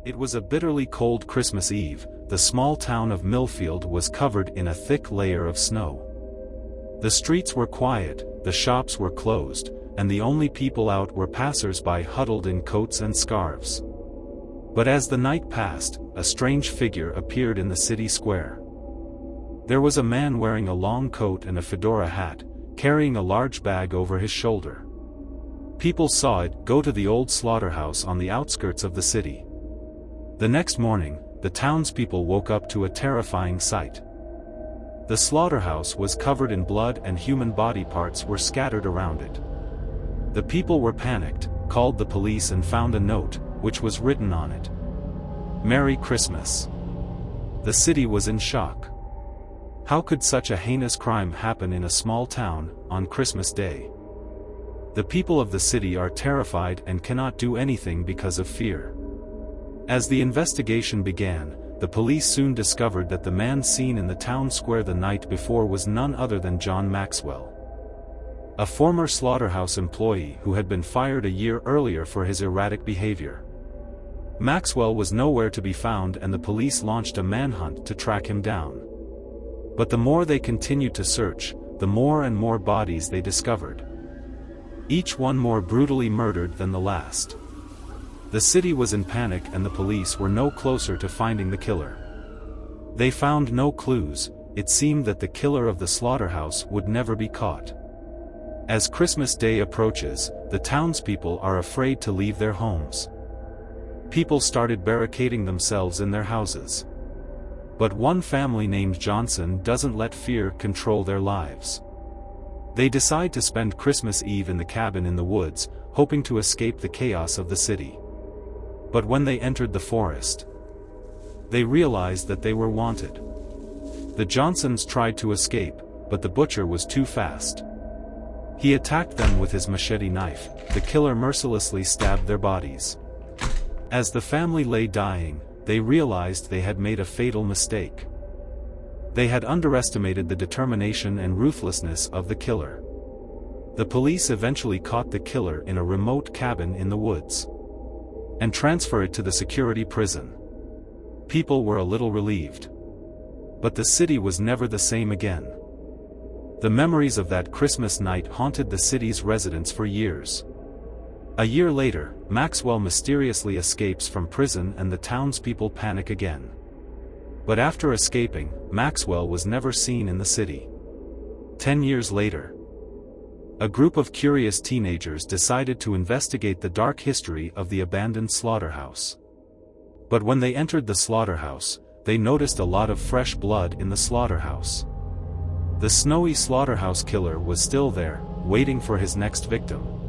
It was a bitterly cold Christmas Eve. The small town of Millfield was covered in a thick layer of snow. The streets were quiet, the shops were closed, and the only people out were passers-by huddled in coats and scarves. But as the night passed, a strange figure appeared in the city square. There was a man wearing a long coat and a fedora hat, carrying a large bag over his shoulder. People saw it go to the old slaughterhouse on the outskirts of the city. The next morning, the townspeople woke up to a terrifying sight. The slaughterhouse was covered in blood and human body parts were scattered around it. The people were panicked, called the police and found a note, which was written on it. "Merry Christmas." The city was in shock. How could such a heinous crime happen in a small town, on Christmas Day? The people of the city are terrified and cannot do anything because of fear. As the investigation began, the police soon discovered that the man seen in the town square the night before was none other than John Maxwell, a former slaughterhouse employee who had been fired a year earlier for his erratic behavior. Maxwell was nowhere to be found and the police launched a manhunt to track him down. But the more they continued to search, the more and more bodies they discovered. Each one more brutally murdered than the last. The city was in panic and the police were no closer to finding the killer. They found no clues. It seemed that the killer of the slaughterhouse would never be caught. As Christmas Day approaches, the townspeople are afraid to leave their homes. People started barricading themselves in their houses. But one family named Johnson doesn't let fear control their lives. They decide to spend Christmas Eve in the cabin in the woods, hoping to escape the chaos of the city. But when they entered the forest, they realized that they were wanted. The Johnsons tried to escape, but the butcher was too fast. He attacked them with his machete knife. The killer mercilessly stabbed their bodies. As the family lay dying, they realized they had made a fatal mistake. They had underestimated the determination and ruthlessness of the killer. The police eventually caught the killer in a remote cabin in the woods and transferred it to the security prison. People were a little relieved. But the city was never the same again. The memories of that Christmas night haunted the city's residents for years. A year later, Maxwell mysteriously escapes from prison and the townspeople panic again. But after escaping, Maxwell was never seen in the city. 10 years later, a group of curious teenagers decided to investigate the dark history of the abandoned slaughterhouse. But when they entered the slaughterhouse, they noticed a lot of fresh blood in the slaughterhouse. The snowy slaughterhouse killer was still there, waiting for his next victim.